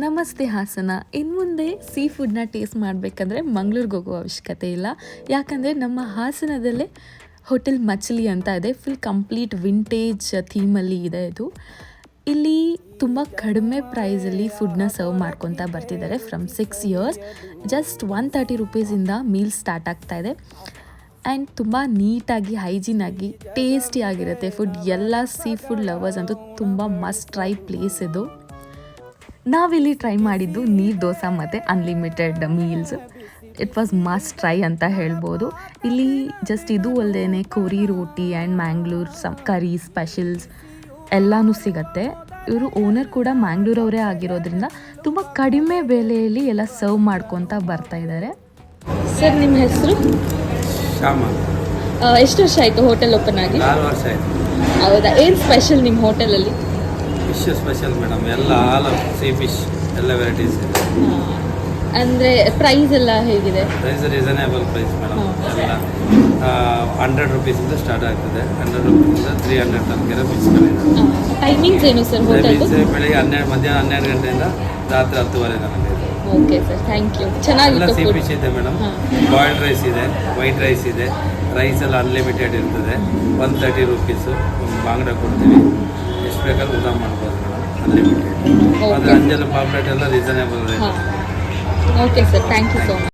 ನಮಸ್ತೆ ಹಾಸನ. ಇನ್ನು ಮುಂದೆ ಸೀ ಫುಡ್ನ ಟೇಸ್ಟ್ ಮಾಡಬೇಕಂದ್ರೆ ಮಂಗಳೂರಿಗೆ ಹೋಗೋ ಅವಶ್ಯಕತೆ ಇಲ್ಲ. ಯಾಕಂದರೆ ನಮ್ಮ ಹಾಸನದಲ್ಲೇ ಹೋಟೆಲ್ ಮಚಲಿ ಅಂತ ಇದೆ. ಫುಲ್ ಕಂಪ್ಲೀಟ್ ವಿಂಟೇಜ್ ಥೀಮಲ್ಲಿ ಇದೆ ಇದು. ಇಲ್ಲಿ ತುಂಬ ಕಡಿಮೆ ಪ್ರೈಸಲ್ಲಿ ಫುಡ್ನ ಸರ್ವ್ ಮಾಡ್ಕೊತಾ ಬರ್ತಿದ್ದಾರೆ. ಫ್ರಮ್ 6 years ಜಸ್ಟ್ 130 ರೂಪೀಸಿಂದ ಮೀಲ್ ಸ್ಟಾರ್ಟ್ ಆಗ್ತಾ ಇದೆ. ಆ್ಯಂಡ್ ತುಂಬ ನೀಟಾಗಿ ಹೈಜೀನಾಗಿ ಟೇಸ್ಟಿಯಾಗಿರುತ್ತೆ ಫುಡ್. ಎಲ್ಲ ಸೀ ಫುಡ್ ಲವರ್ಸ್ ಅಂತೂ ತುಂಬ ಮಸ್ಟ್ ಟ್ರೈ ಪ್ಲೇಸ್ ಇದು. ನಾವಿಲ್ಲಿ ಟ್ರೈ ಮಾಡಿದ್ದು ನೀರು ದೋಸೆ ಮತ್ತು unlimited meals. It was must try ಅಂತ ಹೇಳ್ಬೋದು. ಇಲ್ಲಿ ಜಸ್ಟ್ ಇದು ಅಲ್ಲದೇ ಕೋರಿ ರೋಟಿ ಆ್ಯಂಡ್ ಮ್ಯಾಂಗ್ಳೂರ್ ಕರಿ ಸ್ಪೆಷಲ್ಸ್ ಎಲ್ಲನೂ ಸಿಗುತ್ತೆ. ಇವರು ಓನರ್ ಕೂಡ ಮ್ಯಾಂಗ್ಳೂರವರೇ ಆಗಿರೋದ್ರಿಂದ ತುಂಬ ಕಡಿಮೆ ಬೆಲೆಯಲ್ಲಿ ಎಲ್ಲ ಸರ್ವ್ ಮಾಡ್ಕೊತ ಬರ್ತಾ ಇದ್ದಾರೆ. ಸರ್, ನಿಮ್ಮ ಹೆಸರು? ಎಷ್ಟು ವರ್ಷ ಆಯಿತು ಹೋಟೆಲ್ ಓಪನ್ ಆಗಿ? 4 ವರ್ಷ ಆಯಿತು. ಹೌದಾ? ಏನು ಸ್ಪೆಷಲ್ ನಿಮ್ಮ ಹೋಟೆಲಲ್ಲಿ? Fish special madam. ಎಲ್ಲ ಆಲ್ ಸೀ ಫಿಶ್ ಎಲ್ಲ ವೆರೈಟೀಸ್ ಇದೆ. ಅಂದರೆ ಪ್ರೈಸ್ ಎಲ್ಲ ಹೇಗಿದೆ? Price reasonable price madam. ಎಲ್ಲ 100 ರೂಪೀಸಿಂದ ಸ್ಟಾರ್ಟ್ ಆಗ್ತದೆ. 100 ರೂಪೀಸಿಂದ 300 ತನಕ ಫಿಶ್ಗಳಿದೆ. ಟೈಮಿಂಗ್ಸ್ ಏನು ಸರ್ ಹೋಟೆಲ್? ಬೆಳಿಗ್ಗೆ ಮಧ್ಯಾಹ್ನ 12 ಗಂಟೆಯಿಂದ ರಾತ್ರಿ 10:30 ತನಕ ಇದೆ. Okay sir, thank you. ಚೆನ್ನಾಗಿತ್ತು. ಸೀ ಫಿಶ್ ಇದೆ ಮೇಡಮ್. ಬಾಯ್ಲ್ಡ್ ರೈಸ್ ಇದೆ, ವೈಟ್ ರೈಸ್ ಇದೆ. ರೈಸ್ ಎಲ್ಲ ಅನ್ಲಿಮಿಟೆಡ್ ಇರ್ತದೆ. 130 ರೂಪೀಸು ಬಾಂಗ್ಡ ಕೊಡ್ತೀವಿ. ಎಷ್ಟು ಬೇಕಾದ್ರೂ ಊಟ ಮಾಡ್ಬೋದು ಮೇಡಮ್, ಅನ್ಲಿಮಿಟೆಡ್. ಆದರೆ ಅಂಜಲ್ ಪಾಪ್ಲೆಟ್ ಎಲ್ಲ reasonable rate. Okay sir, thank you so much.